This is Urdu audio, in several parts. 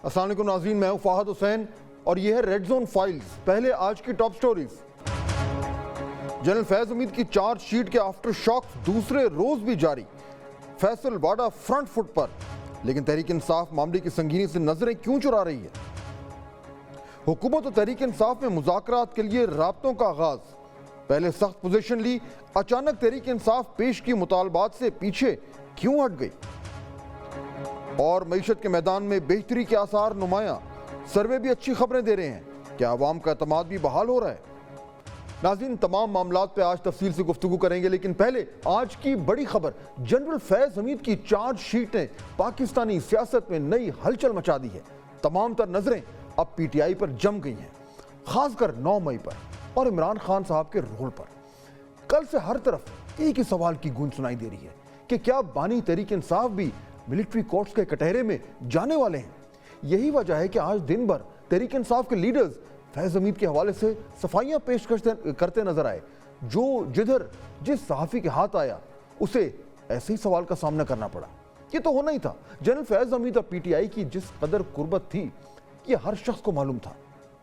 السلام علیکم ناظرین، میں ہوں فہد حسین اور یہ ہے ریڈ زون فائلز۔ پہلے آج کی ٹاپ سٹوریز۔ جنرل فیض حمید کی چارج شیٹ کے آفٹر شاک دوسرے روز بھی جاری۔ فیصل واڈا فرنٹ فٹ پر، لیکن تحریک انصاف معاملے کی سنگینی سے نظریں کیوں چرا رہی ہے؟ حکومت و تحریک انصاف میں مذاکرات کے لیے رابطوں کا آغاز۔ پہلے سخت پوزیشن لی، اچانک تحریک انصاف پیش کی مطالبات سے پیچھے کیوں ہٹ گئی؟ اور معیشت کے میدان میں بہتری کے آثار نمایاں، سروے بھی اچھی خبریں دے رہے ہیں، کیا عوام کا اعتماد بھی بحال ہو رہا ہے؟ ناظرین، تمام معاملات پہ آج تفصیل سے گفتگو کریں گے، لیکن پہلے آج کی بڑی خبر۔ جنرل فیض حمید کی چارج شیٹ نے پاکستانی سیاست میں نئی ہلچل مچا دی ہے۔ تمام تر نظریں اب پی ٹی آئی پر جم گئی ہیں، خاص کر 9 مئی پر اور عمران خان صاحب کے رول پر۔ کل سے ہر طرف ایک ہی سوال کی گونج سنائی دے رہی ہے کہ کیا بانی تحریک انصاف بھی ملٹری کورٹس کے کٹہرے میں جانے والے ہیں؟ یہی وجہ ہے کہ آج دن بھر تحریک انصاف کے لیڈرز فیض حمید کے حوالے سے صفائیاں پیش کرتے نظر آئے۔ جو جدھر جس صحافی کے ہاتھ آیا اسے ایسے ہی سوال کا سامنا کرنا پڑا۔ یہ تو ہونا ہی تھا۔ جنرل فیض حمید اور پی ٹی آئی کی جس قدر قربت تھی یہ ہر شخص کو معلوم تھا،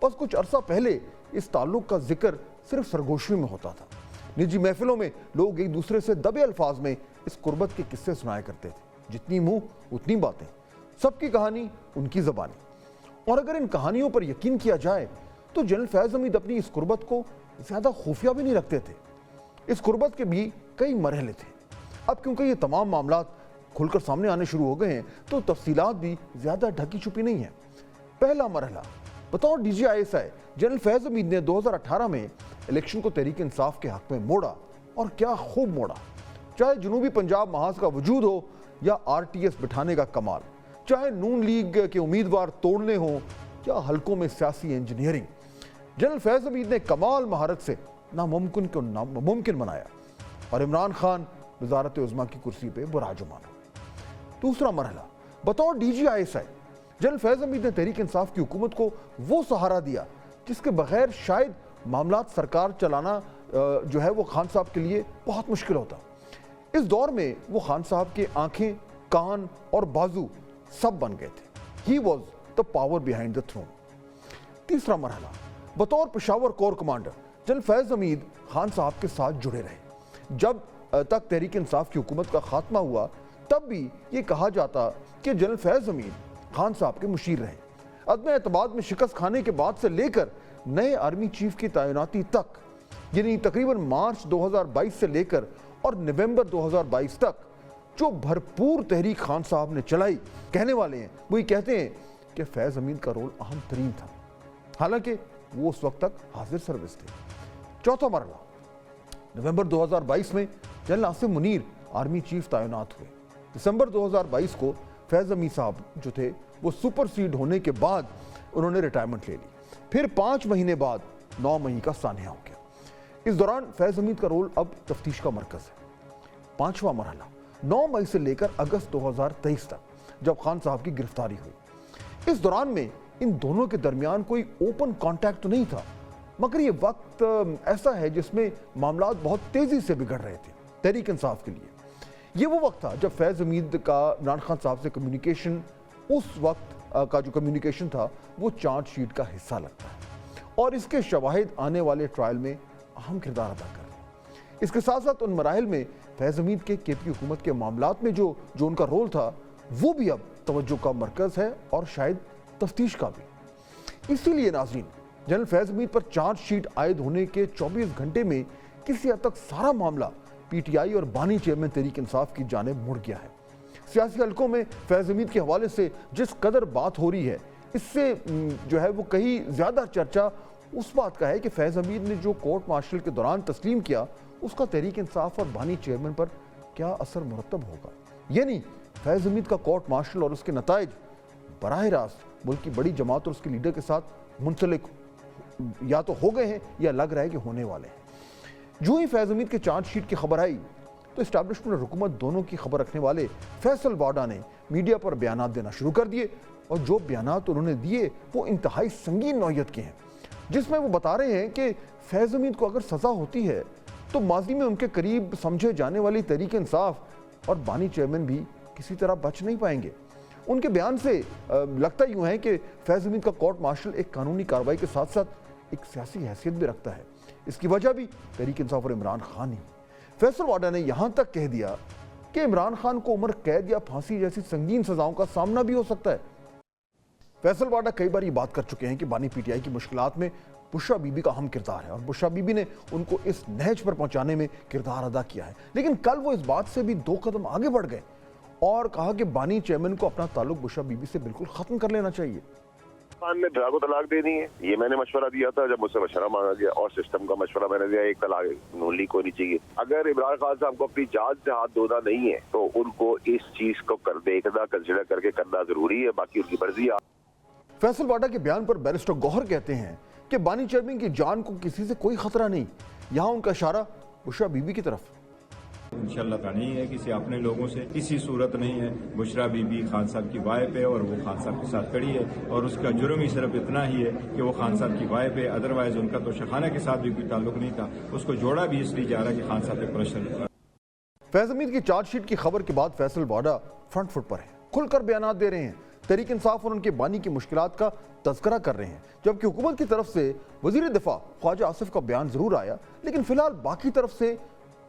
بس کچھ عرصہ پہلے اس تعلق کا ذکر صرف سرگوشی میں ہوتا تھا۔ نجی محفلوں میں لوگ ایک دوسرے سے دبے الفاظ میں اس قربت کے قصے سنایا کرتے تھے۔ جتنی منہ اتنی باتیں، سب کی کہانی ان کی زبانی۔ اور اگر ان کہانیوں پر یقین کیا جائے تو جنرل فیض حمید اپنی اس قربت کو زیادہ خفیہ بھی نہیں رکھتے تھے۔ اس قربت کے بھی کئی مرحلے تھے۔ اب کیونکہ یہ تمام معاملات کھل کر سامنے آنے شروع ہو گئے ہیں تو تفصیلات بھی زیادہ ڈھکی چھپی نہیں ہیں۔ پہلا مرحلہ، بطور D G I S I general Faiz Hamid نے 2018 میں الیکشن کو تحریک انصاف کے حق میں موڑا، اور کیا خوب موڑا۔ چاہے جنوبی پنجاب محاذ کا وجود ہو یا آر ٹی ایس بٹھانے کا کمال، چاہے نون لیگ کے امیدوار توڑنے ہوں یا حلقوں میں سیاسی انجینئرنگ، جنرل فیض حمید نے کمال مہارت سے ناممکن کو ممکن بنایا اور عمران خان وزارت عظمیٰ کی کرسی پہ براجمان ہو۔ دوسرا مرحلہ، بطور D G I S I general Faiz Hamid نے تحریک انصاف کی حکومت کو وہ سہارا دیا جس کے بغیر شاید معاملات سرکار چلانا جو ہے وہ خان صاحب کے لیے بہت مشکل ہوتا۔ اس دور میں وہ خان صاحب کے آنکھیں، کان اور بازو سب بن گئے تھے۔ He was the power behind the throne۔ تیسرا مرحلہ، بطور Peshawar corps commander general Faiz حمید خان صاحب کے ساتھ جڑے رہے۔ جب تک تحریک انصاف کی حکومت کا خاتمہ ہوا تب بھی یہ کہا جاتا کہ جنرل فیض حمید خان صاحب کے مشیر رہے۔ عدم اعتماد میں شکست کھانے کے بعد سے لے کر نئے آرمی چیف کی تعیناتی تک، یعنی تقریباً مارچ 2022 سے لے کر اور نومبر 2022 تک جو بھرپور تحریک خان صاحب نے چلائی، کہنے والے ہیں وہی کہتے ہیں کہ فیض حمید کا رول اہم ترین تھا، حالانکہ وہ اس وقت تک حاضر سروس تھے۔ چوتھا مرحلہ، نومبر 2022 میں general Asim Munir army chief تعینات ہوئے۔ دسمبر 2022 کو فیض حمید صاحب جو تھے وہ سپر سیڈ ہونے کے بعد انہوں نے ریٹائرمنٹ لے لی۔ پھر 5 مہینے بعد 9 مئی کا سانحہ ہو گیا۔ اس دوران فیض حمید کا رول اب تفتیش کا مرکز ہے۔ پانچواں مرحلہ، 9 مئی سے لے کر اگست 2023 تک جب خان صاحب کی گرفتاری ہوئی۔ اس دوران میں ان دونوں کے درمیان کوئی اوپن کانٹیکٹ نہیں تھا، مگر یہ وقت ایسا ہے جس میں معاملات بہت تیزی سے بگڑ رہے تھے تحریک انصاف کے لیے۔ یہ وہ وقت تھا جب فیض حمید کا عمران خان صاحب سے کمیونیکیشن، اس وقت کا جو کمیونیکیشن تھا وہ چارج شیٹ کا حصہ لگتا ہے، اور اس کے شواہد آنے والے ٹرائل میں اہم کردار ادا کر رہے ہیں۔ اس کے ساتھ ساتھ ان مراحل میں فیض حمید کے کے پی حکومت کے معاملات میں جو ان کا رول تھا وہ بھی اب توجہ کا مرکز ہے اور شاید تفتیش کا بھی۔ اسی لیے ناظرین، جنرل فیض حمید پر چارج شیٹ عائد ہونے کے 24 گھنٹے میں کسی حد تک سارا معاملہ پی ٹی آئی اور بانی چیئرمین تحریک انصاف کی جانب مڑ گیا ہے۔ سیاسی حلقوں میں فیض حمید کے حوالے سے جس قدر بات ہو رہی ہے، اس سے جو ہے وہ کہیں زیادہ چرچا اس بات کا ہے کہ فیض حمید نے جو کورٹ مارشل کے دوران تسلیم کیا اس کا تحریک انصاف اور بانی چیئرمین پر کیا اثر مرتب ہوگا۔ یعنی فیض حمید کا کورٹ مارشل اور اس کے نتائج براہ راست ملک کی بڑی جماعت اور اس کے لیڈر کے ساتھ منسلک یا تو ہو گئے ہیں یا لگ رہا ہے کہ ہونے والے ہیں۔ جو ہی فیض حمید کے چارج شیٹ کی خبر آئی تو اسٹیبلشمنٹ اور حکومت دونوں کی خبر رکھنے والے فیصل واڈا نے میڈیا پر بیانات دینا شروع کر دیے، اور جو بیانات انہوں نے دیے وہ انتہائی سنگین نوعیت کے ہیں، جس میں وہ بتا رہے ہیں کہ فیض حمید کو اگر سزا ہوتی ہے تو ماضی میں ان کے قریب سمجھے جانے والی تحریک انصاف اور بانی چیئرمین بھی کسی طرح بچ نہیں پائیں گے۔ ان کے بیان سے لگتا یوں ہے کہ فیض حمید کا کورٹ مارشل ایک قانونی کارروائی کے ساتھ ساتھ ایک سیاسی حیثیت بھی رکھتا ہے. اس کی وجہ بھی تحریک انصاف اور عمران خان ہی. فیصل واڈا نے یہاں تک کہہ دیا کہ عمران خان کو عمر قید یا پھانسی جیسی سنگین سزاؤں کا سامنا بھی ہو سکتا ہے. فیصل واڈا کئی بار یہ بات کر چکے ہیں کہ بانی پی ٹی آئی کی مشکلات میں بشرا بی بی کا اہم کردار ہے اور بشرا بی بی نے ان کو اس نہج پر پہنچانے میں کردار ادا کیا ہے. لیکن کل وہ اس بات سے بھی 2 قدم آگے بڑھ گئے اور کہا کہ بانی چیئرمین کو اپنا تعلق بشرا بی بی سے بالکل ختم کر لینا چاہیے. خان نے ڈرا کو طلاق دینی ہے، یہ میں نے مشورہ دیا تھا جب مجھ سے مشورہ مانگا گیا اور سسٹم کا مشورہ میں نے دیا، ایک طلاق نون لیگ کو نہیں چاہیے. اگر عمران خان صاحب کو اپنی جان سے ہاتھ دھونا نہیں ہے تو ان کو اس چیز کو دیکھنا کنسیڈر کر کے کرنا ضروری ہے، باقی ان کی مرضی ہے. فیصل واڈا کے بیان پر بیرسٹر گوہر کہتے ہیں کہ بانی چیئرمین کی جان کو کسی سے کوئی خطرہ نہیں. یہاں ان کا اشارہ بشرا بی بی کی طرف. انشاءاللہ کا نہیں ہے، کسی اپنے لوگوں سے کسی صورت نہیں ہے. بشرا بی بی خان صاحب کی وائف ہے اور وہ خان صاحب کے ساتھ کھڑی ہے اور اس کا جرم ہی صرف اتنا ہی ہے کہ وہ خان صاحب کی وائف ہے. ادروائز ان کا تو شیخانہ کے ساتھ بھی کوئی تعلق نہیں تھا. اس کو جوڑا بھی اس لیے جا رہا کہ خان صاحب پہ پریشر. فیض حمید کی چارج شیٹ کی خبر کے بعد فیصل واڈا فرنٹ فٹ پر ہے، کھل کر بیانات دے رہے ہیں، تحریک انصاف اور ان کے بانی کی مشکلات کا تذکرہ کر رہے ہیں. جبکہ حکومت کی طرف سے وزیر دفاع خواجہ آصف کا بیان ضرور آیا، لیکن فی الحال باقی طرف سے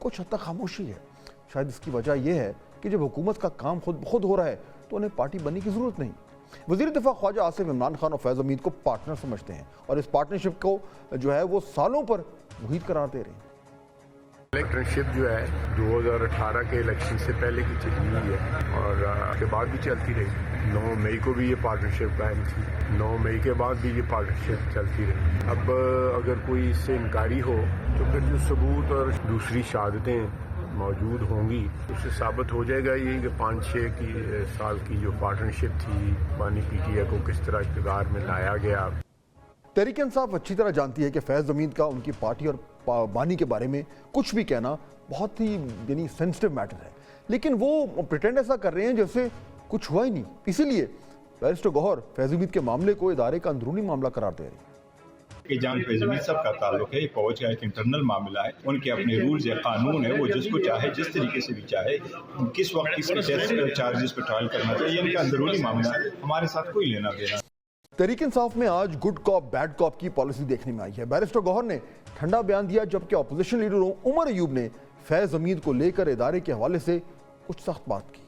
کچھ حد تک خاموشی ہے. شاید اس کی وجہ یہ ہے کہ جب حکومت کا کام خود بخود ہو رہا ہے تو انہیں پارٹی بننے کی ضرورت نہیں. وزیر دفاع خواجہ آصف عمران خان اور فیض حمید کو پارٹنر سمجھتے ہیں اور اس پارٹنرشپ کو جو ہے وہ سالوں پر محیط قرار دے رہے ہیں. الیکشنشپ جو ہے 2018 کے الیکشن سے پہلے کی چلی ہوئی ہے اور اس کے بعد بھی چلتی رہی. 9 مئی کو بھی یہ پارٹنرشپ قائم تھی، 9 مئی کے بعد بھی یہ پارٹنرشپ چلتی رہی. اب اگر کوئی اس سے انکاری ہو تو پھر جو ثبوت اور دوسری شہادتیں موجود ہوں گی اس سے ثابت ہو جائے گا یہ کہ 5-6 سال کی جو پارٹنرشپ تھی بانی پی ٹی آئی کو کس طرح اقتدار میں لایا گیا. تحریک انصاف اچھی طرح جانتی ہے کہ فیض حمید کا ان کی پارٹی اور بانی کے بارے میں کچھ بھی کہنا بہت ہی سینسٹیو میٹر ہے، لیکن وہ پریٹینڈ ایسا کر رہے ہیں جیسے کچھ ہوا ہی نہیں. اسی لیے بیرسٹر گوہر فیض حمید کے معاملے کو ادارے کا اندرونی معاملہ قرار دے رہے ہیں. کہ جان فیض حمید صاحب کا تعلق ہے، یہ فوج کا ایک انٹرنل معاملہ ہے. ان کے اپنے رولز ہے، قانون ہے، وہ جس کو چاہے جس طریقے سے بھی چاہے کس وقت کس کے چارجز پہ ٹرائل کرنا چاہیے، ان کا اندرونی معاملہ ہے، ہمارے ساتھ کوئی لینا دینا. تحریک انصاف میں آج گڈ کاپ بیڈ کاپ کی پالیسی دیکھنے میں آئی ہے. بیرسٹر گوہر نے ٹھنڈا بیان دیا جبکہ اپوزیشن لیڈر عمر ایوب نے فیض حمید کو لے کر ادارے کے حوالے سے کچھ سخت بات کی.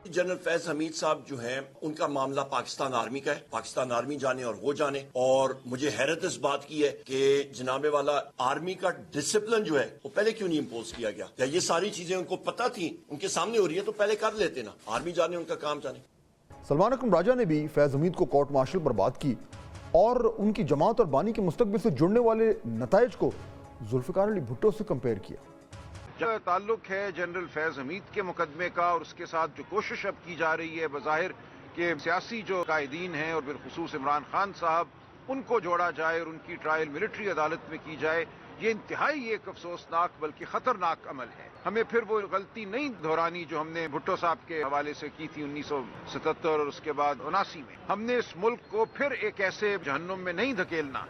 جنرل فیض حمید صاحب جو ہیں ان کا معاملہ پاکستان آرمی کا ہے، پاکستان آرمی جانے اور وہ جانے. اور مجھے حیرت اس بات کی ہے کہ جناب والا آرمی کا ڈسپلن جو ہے وہ پہلے کیوں نہیں امپوز کیا گیا؟ یا یہ ساری چیزیں ان کو پتہ تھی، ان کے سامنے ہو رہی ہے تو پہلے کر لیتے نا. آرمی جانے ان کا کام جانے. سلمان اکرم راجہ نے بھی فیض حمید کو کورٹ مارشل پر بات کی اور ان کی جماعت اور بانی کے مستقبل سے جڑنے والے نتائج کو ذوالفقار علی بھٹو سے کمپیئر کیا. جو تعلق ہے جنرل فیض حمید کے مقدمے کا اور اس کے ساتھ جو کوشش اب کی جا رہی ہے بظاہر کہ سیاسی جو قائدین ہیں اور بالخصوص عمران خان صاحب ان کو جوڑا جائے اور ان کی ٹرائل ملٹری عدالت میں کی جائے، یہ انتہائی ایک افسوسناک بلکہ خطرناک عمل ہے. ہمیں پھر وہ غلطی نہیں دہرانی جو ہم نے بھٹو صاحب کے حوالے سے کی تھی 1977 اور اس کے بعد 79 میں. ہم نے اس ملک کو پھر ایک ایسے جہنم میں نہیں دھکیلنا.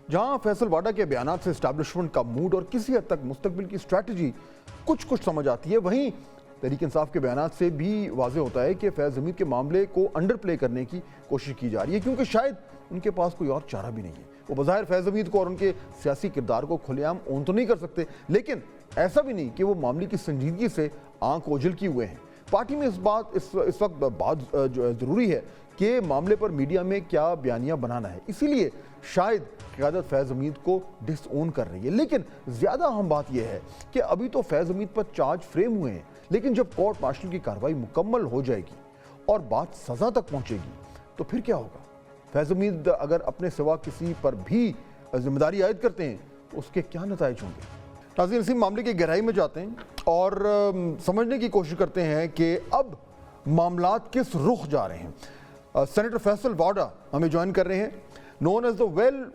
جہاں فیصل واڈا کے بیانات سے اسٹیبلشمنٹ کا موڈ اور کسی حد تک مستقبل کی اسٹریٹجی کچھ سمجھ آتی ہے، وہیں تحریک انصاف کے بیانات سے بھی واضح ہوتا ہے کہ فیض حمید کے معاملے کو انڈر پلے کرنے کی کوشش کی جا رہی ہے کیونکہ شاید ان کے پاس کوئی اور چارہ بھی نہیں ہے. وہ بظاہر فیض حمید کو اور ان کے سیاسی کردار کو کھلے عام اون تو نہیں کر سکتے، لیکن ایسا بھی نہیں کہ وہ معاملے کی سنجیدگی سے آنکھ اوجھل کیے ہوئے ہیں. پارٹی میں اس وقت بات جو ضروری ہے کہ معاملے پر میڈیا میں کیا بیانیہ بنانا ہے. اسی لیے شاید قیادت فیض حمید کو ڈس اون کر رہی ہے. لیکن زیادہ اہم بات یہ ہے کہ ابھی تو فیض حمید پر چارج فریم ہوئے ہیں، لیکن جب کورٹ مارشل کی کارروائی مکمل ہو جائے گی اور بات سزا تک پہنچے گی تو پھر کیا ہوگا؟ فیض حمید اگر اپنے سوا کسی پر بھی ذمہ داری عائد کرتے ہیں تو اس کے کیا نتائج ہوں گے؟ ناظرین، اسی معاملے کی گہرائی میں جاتے ہیں اور سمجھنے کی کوشش کرتے ہیں کہ اب معاملات کس رخ جا رہے ہیں. سینیٹر فیصل واڈا ہمیں جوائن کر رہے ہیں، known as the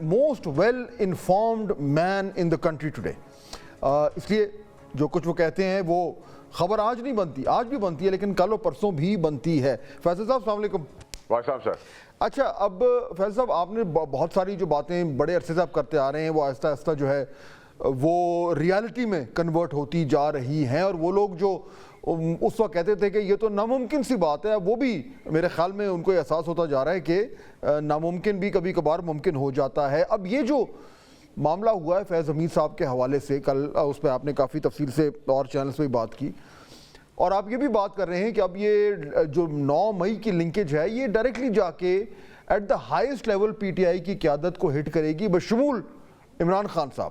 most well informed man in the country today. اس لیے جو کچھ وہ کہتے ہیں وہ خبر آج نہیں بنتی، آج بھی بنتی ہے لیکن کل و پرسوں بھی بنتی ہے. فیصل صاحب السلام علیکم. وعلیکم سر. اچھا، اب فیصل صاحب آپ نے بہت ساری جو باتیں بڑے عرصے سے آپ کرتے آ رہے ہیں وہ آہستہ آہستہ جو ہے وہ ریالٹی میں کنورٹ ہوتی جا رہی ہیں اور وہ لوگ جو اس وقت کہتے تھے کہ یہ تو ناممکن سی بات ہے. وہ بھی میرے خیال میں ان کو احساس ہوتا جا رہا ہے کہ ناممکن بھی کبھی کبھار ممکن ہو جاتا ہے. اب یہ جو معاملہ ہوا ہے فیض حمید صاحب کے حوالے سے, کل اس پہ آپ نے کافی تفصیل سے اور چینلز پہ بات کی, اور آپ یہ بھی بات کر رہے ہیں کہ اب یہ جو 9 مئی کی لنکیج ہے یہ ڈائریکٹلی جا کے at the highest level P T I کی قیادت کو ہٹ کرے گی بشمول عمران خان صاحب.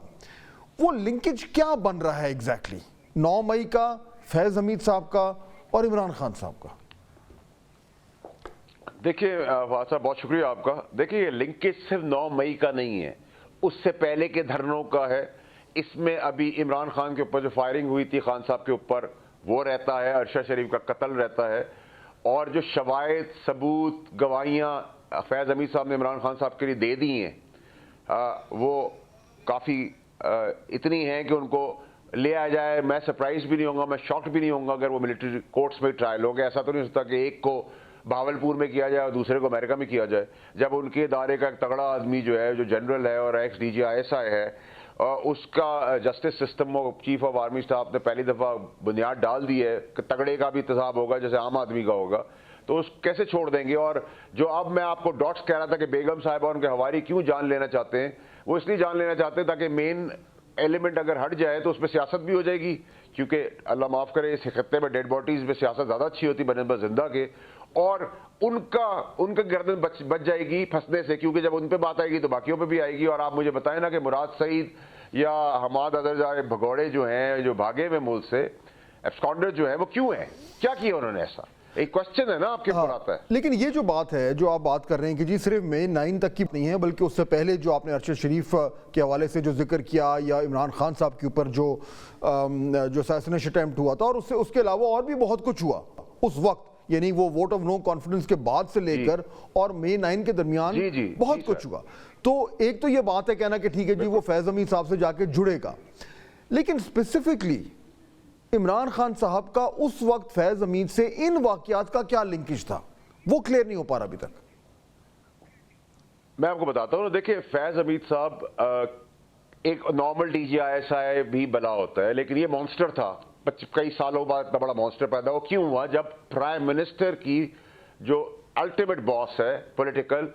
وہ لنکیج کیا بن رہا ہے ایگزیکٹلی 9 مئی کا, فیض حمید صاحب کا اور عمران خان صاحب کا؟ دیکھیے فہد صاحب بہت شکریہ آپ کا. دیکھیے یہ لنکیج صرف 9 مئی کا نہیں ہے, اس سے پہلے کے دھرنوں کا ہے. اس میں ابھی عمران خان کے اوپر جو فائرنگ ہوئی تھی خان صاحب کے اوپر وہ رہتا ہے, عرشہ شریف کا قتل رہتا ہے, اور جو شواہد ثبوت گواہیاں فیض حمید صاحب نے عمران خان صاحب کے لیے دے دی ہیں وہ کافی اتنی ہیں کہ ان کو لے آ جائے. میں سرپرائز بھی نہیں ہوں گا, میں شاکڈ بھی نہیں ہوں گا اگر وہ ملٹری کورٹس میں ٹرائل ہو گیا. ایسا تو نہیں ہو سکتا کہ ایک کو بھاولپور میں کیا جائے اور دوسرے کو امریکہ میں کیا جائے, جب ان کے ادارے کا ایک تگڑا آدمی جو ہے, جو جنرل ہے اور ex D G I S I ہے, اس کا جسٹس سسٹم و چیف آف آرمی اسٹاف نے پہلی دفعہ بنیاد ڈال دی ہے کہ تگڑے کا بھی احتساب ہوگا جیسے عام آدمی کا ہوگا, تو اس کیسے چھوڑ دیں گے. اور جو اب میں آپ کو ڈاٹس کہہ رہا تھا کہ بیگم صاحبہ ان کے حواری کیوں جان لینا چاہتے ہیں, وہ اس لیے جان لینا چاہتے ہیں تاکہ مین ایلیمنٹ اگر ہٹ جائے تو اس میں سیاست بھی ہو جائے گی, کیونکہ اللہ معاف کرے اس خطے میں ڈیڈ باڈیز میں سیاست زیادہ اچھی ہوتی بنسبت زندہ کے, اور ان کا گردن بچ جائے گی پھنسنے سے, کیونکہ جب ان پہ بات آئے گی تو باقیوں پہ بھی آئے گی. اور آپ مجھے بتائیں نا کہ مراد سعید یا حماد ادرجائے بھگوڑے جو ہیں, جو بھاگے ہوئے ملک سے ایبسکانڈر جو ہیں, وہ کیوں ہیں, کیا کیا انہوں نے ایسا؟ ایک کوشچن ہے نا آپ کے اوپر آتا ہے. لیکن یہ جو بات ہے جو آپ بات کر رہے ہیں کہ جی صرف مئی 9 تک کی نہیں ہے, بلکہ اس سے پہلے جو آپ نے ارشد شریف کے حوالے سے جو ذکر کیا, یا عمران خان صاحب کے اوپر جو اسیسینیشن اٹیمپٹ ہوا تھا, اور اس کے علاوہ اور بھی بہت کچھ ہوا اس وقت, یعنی وہ ووٹ آف نو کانفیڈنس کے بعد سے لے کر اور مئی 9 کے درمیان بہت کچھ ہوا. تو ایک تو یہ بات ہے کہنا کہ ٹھیک ہے جی وہ فیض حمید صاحب سے جا کے جڑے گا, لیکن اسپیسیفکلی عمران خان صاحب کا اس وقت فیض حمید سے ان واقعات کا کیا لنکیج تھا, وہ کلیئر نہیں ہو پا رہا ابھی تک. میں آپ کو بتاتا ہوں. دیکھیں فیض حمید صاحب ایک normal D G I S I بھی بلا ہوتا ہے, لیکن یہ مانسٹر تھا. کئی سالوں بعد اتنا بڑا مانسٹر پیدا ہوا. کیوں ہوا؟ جب پرائم منسٹر کی جو الٹیمیٹ باس ہے پولیٹیکل,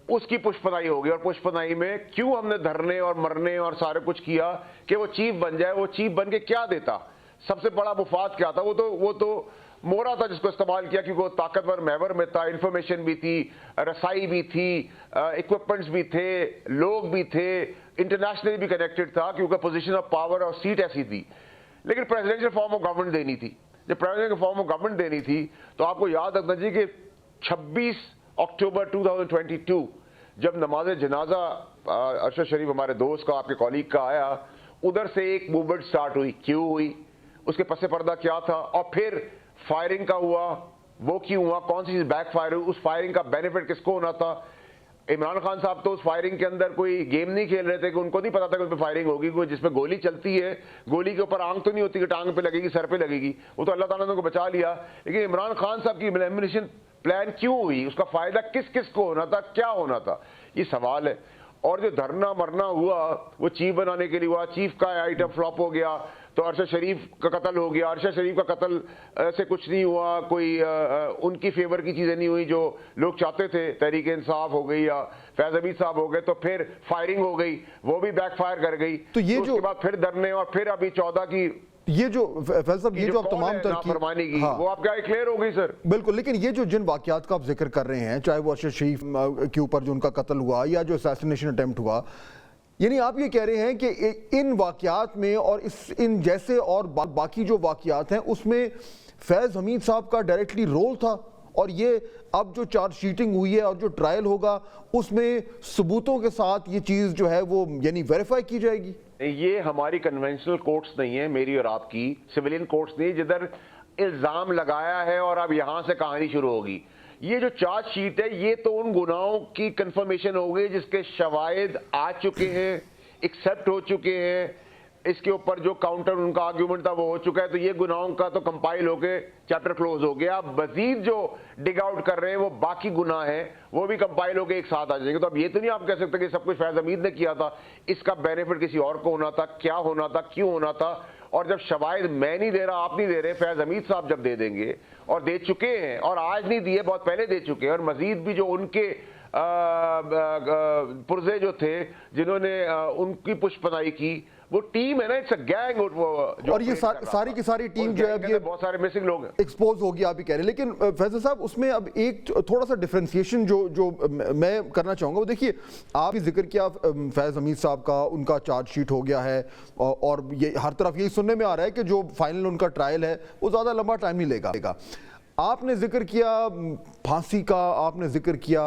اس کی پشپنائی ہوگی. اور پشپنائی میں کیوں ہم نے دھرنے اور مرنے اور سارے کچھ کیا کہ وہ چیف بن جائے. وہ چیف بن کے کیا دیتا, سب سے بڑا مفاد کیا تھا؟ وہ تو مورا تھا جس کو استعمال کیا, کیونکہ وہ طاقتور محور میں تھا, انفارمیشن بھی تھی, رسائی بھی تھی, اکوپمنٹس بھی تھے, لوگ بھی تھے, انٹرنیشنلی بھی کنیکٹڈ تھا, کیونکہ پوزیشن آف پاور اور سیٹ ایسی تھی. لیکن پریزیڈنشل فارم آف گورنمنٹ دینی تھی. جب پریزیڈنشل فارم آف گورنمنٹ دینی تھی تو آپ کو یاد رکھنا چاہیے کہ 26 اکتوبر 2022 جب نماز جنازہ ارشد شریف ہمارے دوست کا, آپ کے کالیگ کا آیا, ادھر سے ایک موومنٹ سٹارٹ ہوئی. کیوں ہوئی؟ اس کے پس پردہ کیا تھا؟ اور پھر فائرنگ کا ہوا, وہ کیوں ہوا, کون سی چیز بیک فائر ہوئی, اس فائرنگ کا بینیفٹ کس کو ہونا تھا؟ عمران خان صاحب تو اس فائرنگ کے اندر کوئی گیم نہیں کھیل رہے تھے, کہ ان کو نہیں پتا تھا کہ ان پہ فائرنگ ہوگی. کوئی جس پہ گولی چلتی ہے, گولی کے اوپر آنکھ تو نہیں ہوتی کہ ٹانگ پہ لگے گی, سر پہ لگے گی, وہ تو اللہ تعالیٰ نے ان کو بچا لیا. لیکن عمران خان صاحب کی ایمونیشن پلان کیوں ہوئی, اس کا فائدہ کس کس کو ہونا تھا, کیا ہونا تھا, یہ سوال ہے. اور جو دھرنا مرنا ہوا وہ چیف بنانے کے لیے ہوا. چیف کا آئٹم فلاپ ہو گیا تو ارشد شریف کا قتل ہو گیا. ارشد شریف کا قتل سے کچھ نہیں ہوا, کوئی ان کی فیور کی چیزیں نہیں ہوئی جو لوگ چاہتے تھے. تحریک انصاف ہو گئی یا فیض حمید صاحب ہو گئے, تو پھر فائرنگ ہو گئی, وہ بھی بیک فائر کر گئی. تو یہ اس کے بعد پھر دھرنے, اور پھر ابھی 14 کی یہ جو فیض صاحب یہ جو آپ تمام فرمانے کی وہ آپ کا کلیئر ہو گئی سر. بالکل. لیکن یہ جو جن واقعات کا آپ ذکر کر رہے ہیں, چاہے وہ ارشد شریف کے اوپر جو ان کا قتل ہوا یا جو اسیسینیشن اٹیمپٹ ہوا, یعنی آپ یہ کہہ رہے ہیں کہ ان واقعات میں اور ان جیسے اور باقی جو واقعات ہیں اس میں فیض حمید صاحب کا ڈائریکٹلی رول تھا, اور یہ اب جو چارج شیٹنگ ہوئی ہے اور جو ٹرائل ہوگا اس میں ثبوتوں کے ساتھ یہ چیز جو ہے وہ یعنی ویریفائی کی جائے گی. یہ ہماری کنونشنل کورٹس نہیں ہے, میری اور آپ کی سویلین کورٹس نہیں, جدھر الزام لگایا ہے اور اب یہاں سے کہانی شروع ہوگی. یہ جو چارج شیٹ ہے یہ تو ان گناہوں کی کنفرمیشن ہو گئی جس کے شواہد آ چکے ہیں, ایکسیپٹ ہو چکے ہیں, اس کے اوپر جو کاؤنٹر ان کا آرگیومنٹ تھا وہ ہو چکا ہے, تو یہ گناہوں کا تو کمپائل ہو کے چیپٹر کلوز ہو گیا. اب مزید جو ڈگ آؤٹ کر رہے ہیں وہ باقی گناہ ہیں, وہ بھی کمپائل ہو کے ایک ساتھ آ جائیں گے. تو اب یہ تو نہیں آپ کہہ سکتے کہ سب کچھ فیض حمید نے کیا تھا, اس کا بینیفٹ کسی اور کو ہونا تھا, کیا ہونا تھا, کیوں ہونا تھا. اور جب شواہد میں نہیں دے رہا, آپ نہیں دے رہے, فیض حمید صاحب جب دے دیں گے, اور دے چکے ہیں, اور آج نہیں دیے, بہت پہلے دے چکے ہیں, اور مزید بھی جو ان کے پرزے جو تھے جنہوں نے ان کی پشت پناہی کی, وہ ٹیم ہے نا, اٹس اے گینگ. اور یہ ساری کی ساری ٹیم جو ہے اب یہ بہت سارے مسنگ لوگ ہیں, ایکسپوز ہو گیا, آپ ہی کہہ رہے ہیں. لیکن فیصل صاحب اس میں اب ایک تھوڑا سا ڈفرینسیشن جو میں کرنا چاہوں گا, وہ دیکھیے آپ ہی ذکر کیا فیض حمید صاحب کا, ان کا چارج شیٹ ہو گیا ہے, اور یہ ہر طرف یہی سننے میں آ رہا ہے کہ جو فائنل ان کا ٹرائل ہے وہ زیادہ لمبا ٹائم نہیں لے گا. آپ نے ذکر کیا پھانسی کا, آپ نے ذکر کیا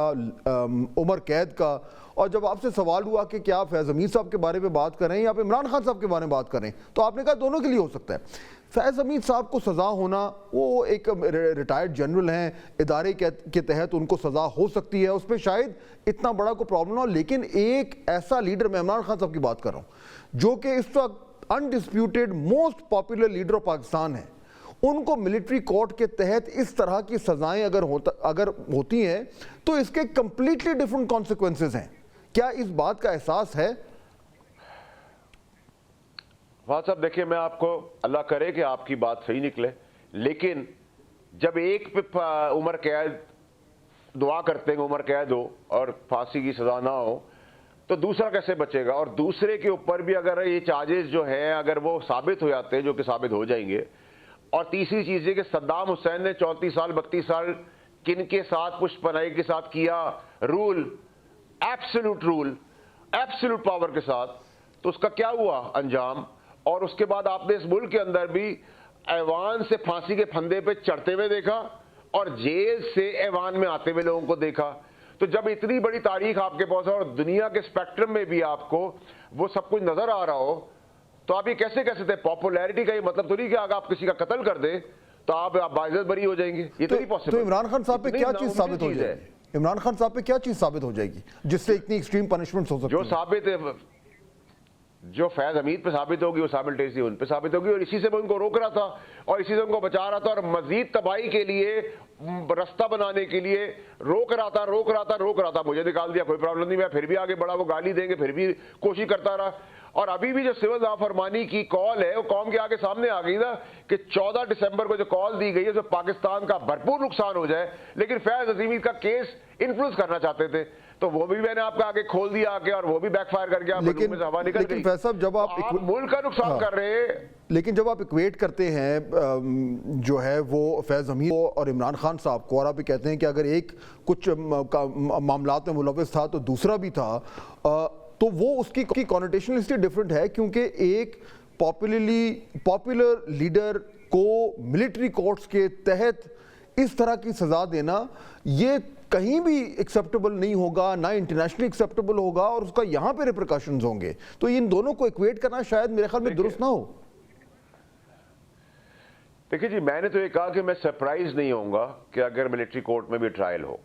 عمر قید کا, اور جب آپ سے سوال ہوا کہ کیا فیض حمید صاحب کے بارے میں بات کریں یا عمران خان صاحب کے بارے میں بات کریں, تو آپ نے کہا دونوں کے لیے ہو سکتا ہے. فیض حمید صاحب کو سزا ہونا, وہ ایک ریٹائرڈ جنرل ہیں, ادارے کے تحت ان کو سزا ہو سکتی ہے, اس پہ شاید اتنا بڑا کوئی پرابلم نہ ہو. لیکن ایک ایسا لیڈر, میں عمران خان صاحب کی بات کر رہا ہوں, جو کہ اس وقت انڈسپیوٹیڈ most popular leader of Pakistan ہے, ان کو ملٹری کورٹ کے تحت اس طرح کی سزائیں اگر ہوتی ہیں تو اس کے کمپلیٹلی ڈیفرنٹ کانسیکوینسز ہیں. کیا اس بات کا احساس ہے؟ فہد صاحب دیکھیں, میں آپ کو, اللہ کرے کہ آپ کی بات صحیح نکلے, لیکن جب ایک پہ عمر قید, دعا کرتے ہیں عمر قید ہو اور پھانسی کی سزا نہ ہو, تو دوسرا کیسے بچے گا؟ اور دوسرے کے اوپر بھی اگر یہ چارجز جو ہیں اگر وہ ثابت ہو جاتے ہیں, جو کہ ثابت ہو جائیں گے. اور تیسری چیز یہ کہ صدام حسین نے 34 سال 32 سال کن کے ساتھ پشت پناہی کے ساتھ کیا, rule, absolute rule, absolute power کے ساتھ, تو اس کا کیا ہوا انجام؟ اور اس کے بعد آپ نے اس ملک کے اندر بھی ایوان سے پھانسی کے پھندے پہ چڑھتے ہوئے دیکھا اور جیل سے ایوان میں آتے ہوئے لوگوں کو دیکھا. تو جب اتنی بڑی تاریخ آپ کے پاس ہے اور دنیا کے اسپیکٹرم میں بھی آپ کو وہ سب کچھ نظر آ رہا ہو, تو آپ یہ کیسے کہہ سکتے ہیں؟ پاپولیرٹی کا یہ مطلب تو نہیں کہ اگر آپ کسی کا قتل کر دیں تو آپ باعزت بری ہو جائیں گے, یہ تو نہیں پاسبل. تو عمران خان صاحب پہ کیا چیز ثابت ہو جائے گی؟ عمران خان صاحب پہ کیا چیز ثابت ہو جائے گی جس سے اتنی ایکسٹریم پنشمنٹس ہو سکتی ہیں؟ جو ثابت ہے, جو فیض حمید پہ ثابت ہوگی وہ سائملٹینیسلی ان پہ ثابت ہوگی, اور اسی سے میں ان کو روک رہا تھا اور اسی سے ان کو بچا رہا تھا, اور مزید تباہی کے لیے رستہ بنانے کے لیے روک رہا تھا. مجھے نکال دیا, کوئی پرابلم نہیں, میں پھر بھی آگے بڑھا, وہ گالی دیں گے پھر بھی کوشش کرتا رہا. اور ابھی بھی جو سول نافرمانی کی کال ہے وہ قوم کے آگے سامنے آ گئی نا, کہ 14 دسمبر کو جو کال دی گئی ہے, جو پاکستان کا بھرپور نقصان ہو جائے, لیکن فیض حمید کا کیس انفلوئنس کرنا چاہتے تھے, تو وہ بھی میں نے آپ کا آگے کھول دیا آگے, اور وہ بھی بیک فائر کر گیا. لیکن فیض صاحب جب آپ ملک کا نقصان کر رہے ہیں, لیکن جب آپ ایکویٹ کرتے ہیں جو ہے وہ فیض حمید اور عمران خان صاحب کو, اور آپ یہ کہتے ہیں کہ اگر ایک کچھ معاملات میں ملوث تھا تو دوسرا بھی تھا, تو وہ اس کی کانوٹیشن لسٹ ڈیفرنٹ ہے, کیونکہ ایک پاپولر لیڈر کو ملٹری کورٹس کے تحت اس طرح کی سزا دینا یہ کہیں بھی ایکسیپٹیبل نہیں ہوگا, نہ انٹرنیشنلی ایکسیپٹیبل ہوگا, اور اس کا یہاں پہ ریپریکاشنز ہوں گے. تو ان دونوں کو ایکویٹ کرنا شاید میرے خیال میں درست نہ ہو. دیکھیں جی, میں نے تو یہ کہا کہ میں سرپرائز نہیں ہوں گا کہ اگر ملٹری کورٹ میں بھی ٹرائل ہو,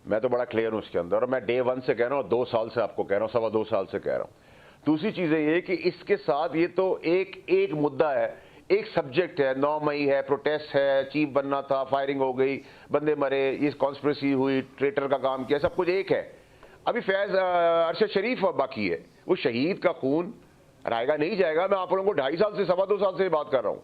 میں تو بڑا کلیئر ہوں اس کے اندر, اور میں ڈے 1 سے کہہ رہا ہوں, 2 سال سے آپ کو کہہ رہا ہوں, 2.25 سال سے کہہ رہا ہوں. دوسری چیز یہ کہ اس کے ساتھ یہ تو ایک مدعا ہے, ایک سبجیکٹ ہے, 9 مئی ہے, پروٹیسٹ ہے, چیف بننا تھا, فائرنگ ہو گئی, بندے مرے, یہ کانسپریسی ہوئی, ٹریٹر کا کام کیا, سب کچھ ایک ہے. ابھی فیض ارشد شریف باقی ہے, وہ شہید کا خون رائے گا نہیں جائے گا. میں آپ لوگوں کو 2.5 سال سے 2.25 سال سے بات کر رہا ہوں.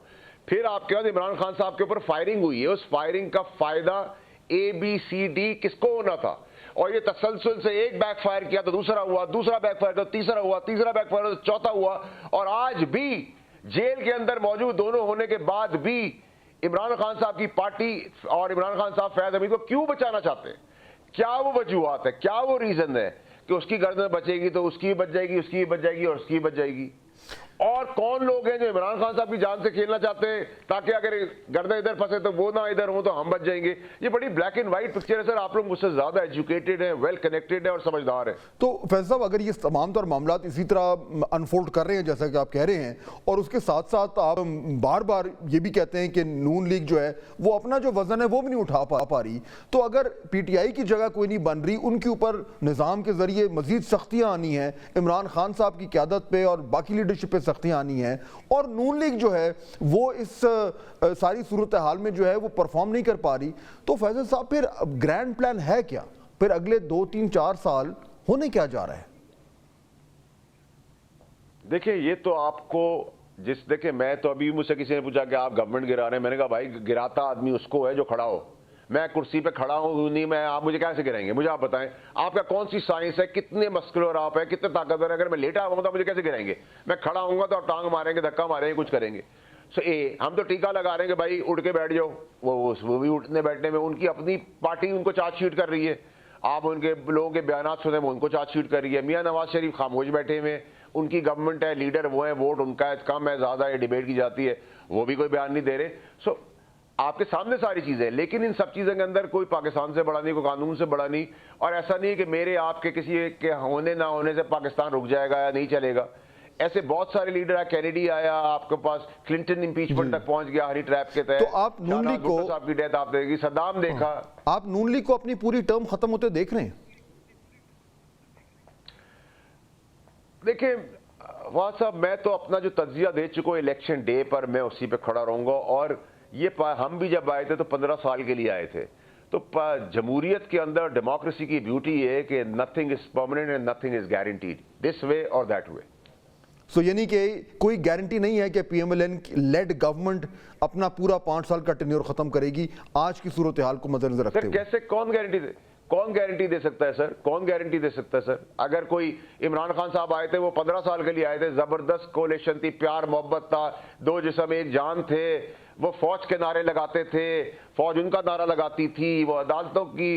پھر آپ کے بعد عمران خان صاحب کے اوپر فائرنگ ہوئی ہے, اس فائرنگ کا فائدہ ABCD کس کو ہونا تھا, اور یہ تسلسل سے ایک بیک فائر کیا تو دوسرا ہوا, دوسرا بیک فائر کیا تو تیسرا ہوا, تیسرا بیک فائر تو چوتھا ہوا, اور آج بھی جیل کے اندر موجود دونوں ہونے کے بعد بھی عمران خان صاحب کی پارٹی اور عمران خان صاحب فیض حمید کو کیوں بچانا چاہتے ہیں؟ کیا وہ وجوہات ہے, کیا وہ ریزن ہے کہ اس کی گردن بچے گی تو اس کی بچ جائے گی, اس کی بچ جائے گی, اور اس کی بچ جائے گی؟ اور کون لوگ ہیں جو عمران خان صاحب کی جان سے کھیلنا چاہتے ہیں تاکہ اگر گردن ادھر پھنسے تو وہ نہ ادھر ہوں تو ہم بچ جائیں گے؟ یہ بڑی بلیک اینڈ وائٹ پکچر ہے سر. آپ لوگ مجھ سے زیادہ ایجوکیٹڈ ہیں, ویل کنیکٹڈ ہیں اور سمجھدار ہیں. تو فیض صاحب, اگر یہ تمام طور معاملات اسی طرح انفولڈ کر رہے ہیں جیسا کہ آپ کہہ رہے ہیں, اور اس کے ساتھ ساتھ آپ بار بار یہ بھی کہتے ہیں کہ نون لیگ جو ہے وہ اپنا جو وزن ہے وہ بھی نہیں اٹھا پا رہی, تو اگر PTI کی جگہ کوئی نہیں بن رہی, ان کے اوپر نظام کے ذریعے مزید سختیاں آنی ہیں, عمران خان صاحب کی قیادت پہ اور باقی لیڈرشپ پہ سختیاں آنی ہیں اور نون لیگ جو ہے وہ اس ساری صورتحال میں جو ہے وہ پرفارم نہیں کر پا رہی، تو فیصل صاحب پھر گرینڈ پلان ہے کیا؟ پھر اگلے 2 3 4 سال ہونے کیا جا رہا ہے؟ دیکھیں یہ تو آپ کو دیکھیں میں تو ابھی مجھ سے کسی نے پوچھا کہ آپ گورنمنٹ گرا رہے ہیں، میں نے کہا بھائی گراتا آدمی اس کو ہے جو کھڑا ہو، میں کرسی پہ کھڑا ہوں نہیں، میں آپ مجھے کیسے گرائیں گے؟ مجھے آپ بتائیں آپ کا کون سی سائنس ہے، کتنے مسکولر آپ ہیں، کتنے طاقتور ہیں؟ اگر میں لیٹا ہوں تو مجھے کیسے گرائیں گے؟ میں کھڑا ہوں گا تو ٹانگ ماریں گے، دھکا ماریں گے، کچھ کریں گے۔ ہم تو ٹیکا لگا رہے ہیں کہ بھائی اٹھ کے بیٹھ جاؤ، وہ بھی اٹھنے بیٹھنے میں ان کی اپنی پارٹی ان کو چارج شیٹ کر رہی ہے، آپ ان کے لوگوں کے بیانات سنیں وہ ان کو چارج شیٹ کر رہی ہے۔ میاں نواز شریف خاموش بیٹھے ہوئے، ان کی گورنمنٹ ہے، لیڈر وہ ہیں، ووٹ ان کا ہے، کم ہے زیادہ ہے، ڈیبیٹ کی جاتی ہے، وہ بھی کوئی بیان نہیں دے رہے۔ آپ کے سامنے ساری چیزیں، لیکن ان سب چیزوں کے اندر کوئی پاکستان سے بڑا نہیں، کوئی قانون سے بڑا نہیں، اور ایسا نہیں ہے کہ میرے آپ کے کسی کے ہونے نہ ہونے سے پاکستان رک جائے گا یا نہیں چلے گا۔ ایسے بہت سارے لیڈر ہیں، کینیڈی آیا آپ کے پاس، کلنٹن امپیچمنٹ تک پہنچ گیا ہری ٹریپ کے تحت، تو آپ نون لیگ کو صاحب کی ڈیتھ آپ دیکھیں گی، صدام دیکھا، آپ نون لیگ کو اپنی پوری ٹرم ختم ہوتے دیکھ رہے ہیں؟ دیکھیں فواد صاحب میں تو اپنا جو تجزیہ دے چکا ہوں الیکشن ڈے پر، میں اسی پہ کھڑا رہوں گا، اور یہ ہم بھی جب آئے تھے تو 15 سال کے لیے آئے تھے، تو جمہوریت کے اندر ڈیموکریسی کی بیوٹی ہے کہ nothing is permanent and nothing is guaranteed, this way اور دیٹ وے۔ سو یعنی کہ کوئی گارنٹی نہیں ہے کہ P M L N led government اپنا پورا 5 سال کا ٹینیور ختم کرے گی آج کی صورتحال کو مد نظر رکھتے ہوئے؟ کیسے کون گارنٹی دے سکتا ہے سر؟ کون گارنٹی دے سکتا ہے سر؟ اگر کوئی عمران خان صاحب آئے تھے، وہ 15 سال کے لیے آئے تھے، زبردست کولیشن تھی، پیار محبت تھا، 2 جسم ایک جان تھے، وہ فوج کے نعرے لگاتے تھے، فوج ان کا نعرہ لگاتی تھی، وہ عدالتوں کی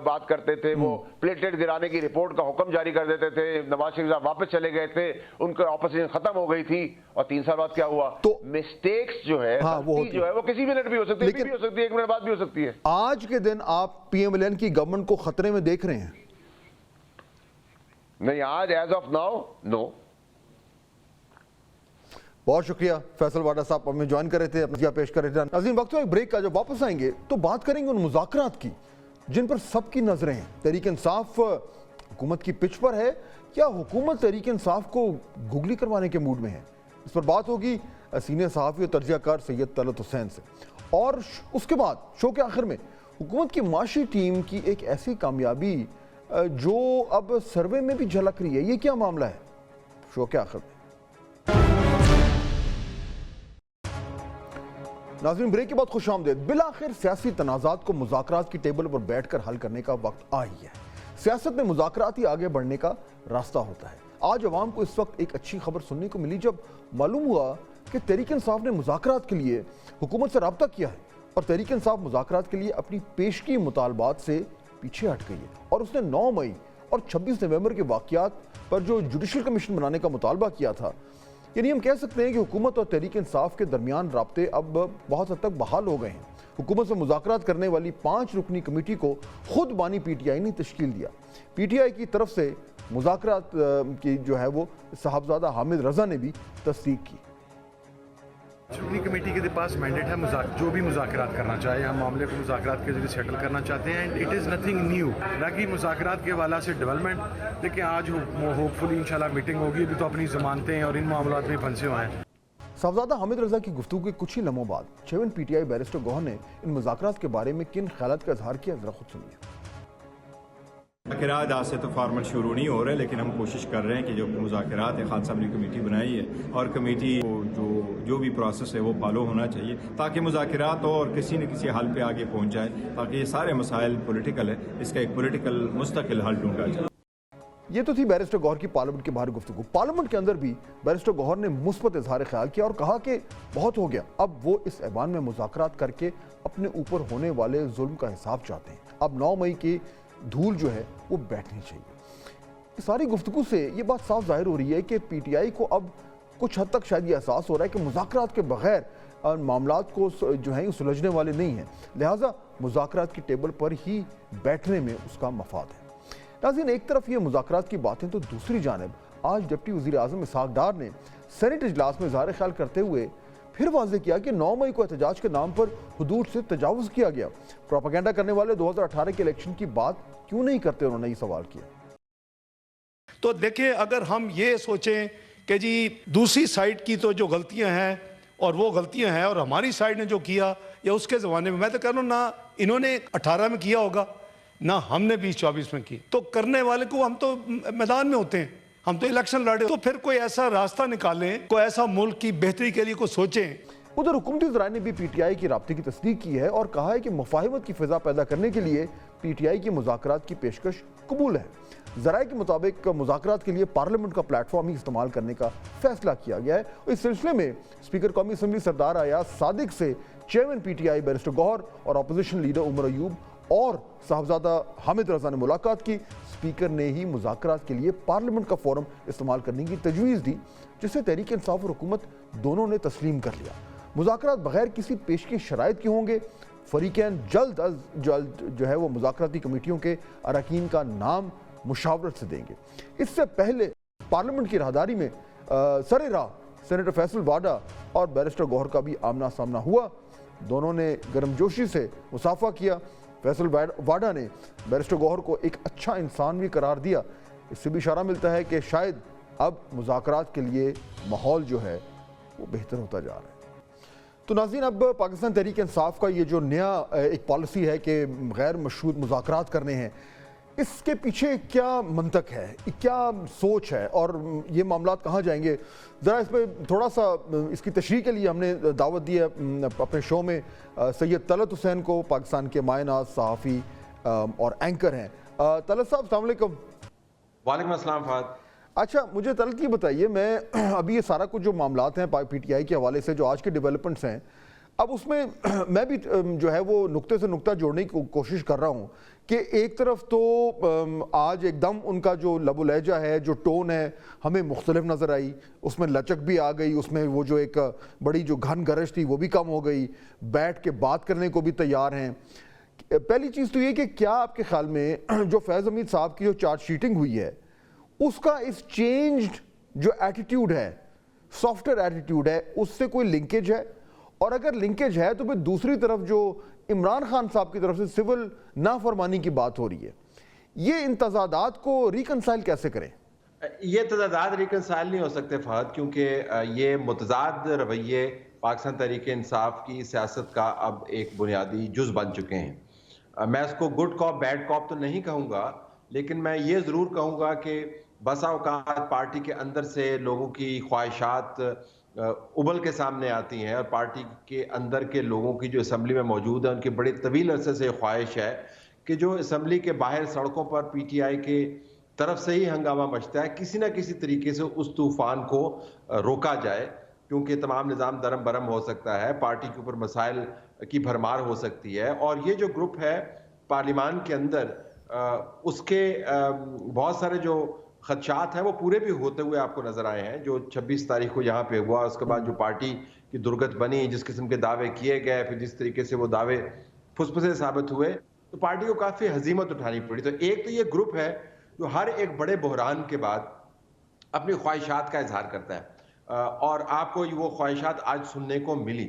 بات کرتے تھے، وہ پلیٹلیٹ گرانے کی رپورٹ کا حکم جاری کر دیتے تھے، نواز شریف صاحب واپس چلے گئے تھے، ان کا اپوزیشن ختم ہو گئی تھی، اور 3 سال بعد کیا ہوا؟ تو مسٹیکس جو ہے وہ کسی منٹ بھی ہو سکتی ہے، بھی ہو سکتی ہے، 1 منٹ بعد بھی ہو سکتی ہے۔ آج کے دن آپ پی ایم ایل این کی گورنمنٹ کو خطرے میں دیکھ رہے ہیں؟ نہیں، آج ایز آف ناؤ نو۔ بہت شکریہ فیصل واڈا صاحب ہمیں جوائن کر رہے تھے، اپنا پیش کر رہے تھے۔ عظیم وقت ایک بریک کا، جب واپس آئیں گے تو بات کریں گے ان مذاکرات کی جن پر سب کی نظریں ہیں۔ تحریک انصاف حکومت کی پچ پر ہے یا حکومت تحریک انصاف کو گگلی کروانے کے موڈ میں ہے؟ اس پر بات ہوگی سینئر صحافی اور تجزیہ کار سید طلعت حسین سے، اور اس کے بعد شو کے آخر میں حکومت کی معاشی ٹیم کی ایک ایسی کامیابی جو اب سروے میں بھی جھلک رہی ہے، یہ کیا معاملہ ہے؟ شو کے آخر میں۔ ناظرین بریک کے بعد خوش آمدید۔ بالآخر سیاسی تنازعات کو مذاکرات کی ٹیبل پر بیٹھ کر حل کرنے کا وقت آ ہی ہے۔ سیاست میں مذاکرات ہی آگے بڑھنے کا راستہ ہوتا ہے۔ آج عوام کو اس وقت ایک اچھی خبر سننے کو ملی جب معلوم ہوا کہ تحریک انصاف نے مذاکرات کے لیے حکومت سے رابطہ کیا ہے، اور تحریک انصاف مذاکرات کے لیے اپنی پیشگی مطالبات سے پیچھے ہٹ گئی ہے، اور اس نے 9 مئی اور 26 نومبر کے واقعات پر جو جوڈیشل کمیشن بنانے کا مطالبہ کیا تھا، یعنی ہم کہہ سکتے ہیں کہ حکومت اور تحریک انصاف کے درمیان رابطے اب بہت حد تک بحال ہو گئے ہیں۔ حکومت سے مذاکرات کرنے والی 5 رکنی کمیٹی کو خود بانی پی ٹی آئی نے تشکیل دیا۔ پی ٹی آئی کی طرف سے مذاکرات کی جو ہے وہ صاحبزادہ حامد رضا نے بھی تصدیق کی۔ رکنی کمیٹی کے پاس مینڈیٹ ہے جو بھی مذاکرات کرنا چاہے، ہم معاملے کو مذاکرات کے ذریعے سیٹل کرنا چاہتے ہیں، اٹ از نتھنگ نیو۔ باقی مذاکرات کے حوالے سے ڈیولپمنٹ دیکھیں، آج ہوپ فلی انشاءاللہ میٹنگ ہوگی، ابھی تو اپنی ضمانتیں ہیں اور ان معاملات میں پھنسے ہوئے ہیں۔ صاحبزادہ حامد رضا کی گفتگو کے کچھ ہی لمحوں بعد chairman P T I barrister Gohar نے ان مذاکرات کے بارے میں کن خیالات کا اظہار کیا، ذرا خود سنیے۔ مذاکرات آج سے تو فارمل شروع نہیں ہو رہے، لیکن ہم کوشش کر رہے ہیں کہ جو مذاکرات ہے، خان صاحب نے کمیٹی بنائی ہے، اور کمیٹی کو جو بھی پروسیس ہے وہ فالو ہونا چاہیے تاکہ مذاکرات ہو اور کسی نہ کسی حل پہ آگے پہنچ جائے، تاکہ یہ سارے مسائل پولیٹیکل ہے، اس کا ایک پولیٹیکل مستقل حل ڈھونڈا جائے۔ یہ تو تھی بیرسٹر گوہر کی پارلیمنٹ کے باہر گفتگو۔ پارلیمنٹ کے اندر بھی بیرسٹر گوہر نے مثبت اظہار خیال کیا اور کہا کہ بہت ہو گیا، اب وہ اس ایوان میں مذاکرات کر کے اپنے اوپر ہونے والے ظلم کا حساب چاہتے ہیں۔ اب 9 مئی کی دھول جو ہے وہ بیٹھنی چاہیے۔ ساری گفتگو سے یہ بات صاف ظاہر ہو رہی ہے کہ پی ٹی آئی کو اب کچھ حد تک شاید یہ احساس ہو رہا ہے کہ مذاکرات کے بغیر معاملات کو جو ہیں سلجھنے والے نہیں ہیں، لہٰذا مذاکرات کی ٹیبل پر ہی بیٹھنے میں اس کا مفاد ہے۔ ناظرین، ایک طرف یہ مذاکرات کی باتیں تو دوسری جانب آج ڈپٹی وزیر اعظم اسحاق ڈار نے سینٹ اجلاس میں اظہار خیال کرتے ہوئے پھر واضح کیا کہ 9 مئی کو احتجاج کے نام پر حدود سے تجاوز کیا گیا۔ پروپیگنڈا کرنے والے 2018 کے الیکشن کی بات کیوں نہیں کرتے، انہوں نے یہ سوال کیا۔ تو دیکھیں، اگر ہم یہ سوچیں کہ جی دوسری سائڈ کی تو جو غلطیاں ہیں اور وہ غلطیاں ہیں اور ہماری سائڈ نے جو کیا یا اس کے زمانے میں تو کہہ رہا ہوں نہ انہوں نے 18 میں کیا ہوگا نہ ہم نے 2024 میں کی. تو کرنے والے کو ہم تو میدان میں ہوتے ہیں, ہم تو الیکشن لڑے, تو پھر کوئی ایسا راستہ نکالیں, کوئی ایسا ملک کی بہتری کے لیے کوئی سوچیں. ادھر حکومتی ذرائع نے بھی پی ٹی آئی کی رابطے کی تصدیق کی ہے اور کہا ہے کہ مفاہمت کی فضا پیدا کرنے کے لیے پی ٹی آئی کی مذاکرات کی پیشکش قبول ہے. ذرائع کے مطابق مذاکرات کے لیے پارلیمنٹ کا پلیٹ فارم ہی استعمال کرنے کا فیصلہ کیا گیا ہے. اس سلسلے میں اسپیکر قومی اسمبلی سردار ایاز صادق سے chairman P T I barrister Gohar اور اپوزیشن لیڈر عمر ایوب اور صاحبزادہ حامد رضا نے ملاقات کی. اسپیکر نے ہی مذاکرات کے لیے پارلیمنٹ کا فورم استعمال کرنے کی تجویز دی, جسے تحریک انصاف اور حکومت دونوں نے تسلیم کر لیا. مذاکرات بغیر کسی پیش کی شرائط کے ہوں گے. فریقین جلد از جلد جو ہے وہ مذاکراتی کمیٹیوں کے اراکین کا نام مشاورت سے دیں گے. اس سے پہلے پارلیمنٹ کی راہداری میں سر راہ سینیٹر فیصل واڈا اور بیرسٹر گوہر کا بھی آمنا سامنا ہوا. دونوں نے گرم جوشی سے مصافحہ کیا. فیصل واڈا نے بیرسٹر گوہر کو ایک اچھا انسان بھی قرار دیا. اس سے بھی اشارہ ملتا ہے کہ شاید اب مذاکرات کے لیے ماحول جو ہے وہ بہتر ہوتا جا رہا ہے. تو ناظرین, اب پاکستان تحریک انصاف کا یہ جو نیا ایک پالیسی ہے کہ غیر مشروط مذاکرات کرنے ہیں, اس کے پیچھے کیا منطق ہے, کیا سوچ ہے اور یہ معاملات کہاں جائیں گے؟ ذرا اس پہ تھوڑا سا اس کی تشریح کے لیے ہم نے دعوت دی ہے اپنے شو میں سید طلعت حسین کو, پاکستان کے مایہ ناز صحافی اور اینکر ہیں. طلعت صاحب السلام علیکم. وعلیکم السلام فہد. اچھا, مجھے طلعت کی بتائیے, میں ابھی یہ سارا کچھ جو معاملات ہیں پی ٹی آئی کے حوالے سے جو آج کے ڈیولپمنٹس ہیں, اب اس میں میں بھی جو ہے وہ نقطے سے نقطہ جوڑنے کی کوشش کر رہا ہوں کہ ایک طرف تو آج ایک دم ان کا جو لب و لہجہ ہے, جو ٹون ہے, ہمیں مختلف نظر آئی. اس میں لچک بھی آ گئی, اس میں وہ جو ایک بڑی جو گھن گرج تھی وہ بھی کم ہو گئی, بیٹھ کے بات کرنے کو بھی تیار ہیں. پہلی چیز تو یہ کہ کیا آپ کے خیال میں جو فیض حمید صاحب کی جو چارج شیٹنگ ہوئی ہے اس کا اس چینجڈ جو ایٹیٹیوڈ ہے, سافٹر ایٹیٹیوڈ ہے, اس سے کوئی لنکیج ہے؟ اور اگر لنکیج ہے تو پھر دوسری طرف جو عمران خان صاحب کی طرف سے سول نافرمانی کی بات ہو رہی ہے, یہ ان تضادات کو ریکنسائل کیسے کریں؟ یہ تضادات ریکنسائل نہیں ہو سکتے فہد, کیونکہ یہ متضاد رویے پاکستان تحریک انصاف کی سیاست کا اب ایک بنیادی جز بن چکے ہیں. میں اس کو گڈ کاپ بیڈ کاپ تو نہیں کہوں گا, لیکن میں یہ ضرور کہوں گا کہ بسا اوقات پارٹی کے اندر سے لوگوں کی خواہشات ابل کے سامنے آتی ہیں, اور پارٹی کے اندر کے لوگوں کی جو اسمبلی میں موجود ہیں ان کی بڑی طویل عرصے سے خواہش ہے کہ جو اسمبلی کے باہر سڑکوں پر پی ٹی آئی کے طرف سے ہی ہنگامہ مچتا ہے, کسی نہ کسی طریقے سے اس طوفان کو روکا جائے, کیونکہ تمام نظام درم برم ہو سکتا ہے, پارٹی کے اوپر مسائل کی بھرمار ہو سکتی ہے. اور یہ جو گروپ ہے پارلیمان کے اندر, اس کے بہت سارے جو خدشات ہیں وہ پورے بھی ہوتے ہوئے آپ کو نظر آئے ہیں. جو 26 تاریخ کو یہاں پہ ہوا, اس کے بعد جو پارٹی کی درگت بنی, جس قسم کے دعوے کیے گئے, پھر جس طریقے سے وہ دعوے پھسپھسے ثابت ہوئے, تو پارٹی کو کافی ہزیمت اٹھانی پڑی. تو ایک تو یہ گروپ ہے جو ہر ایک بڑے بحران کے بعد اپنی خواہشات کا اظہار کرتا ہے, اور آپ کو وہ خواہشات آج سننے کو ملی.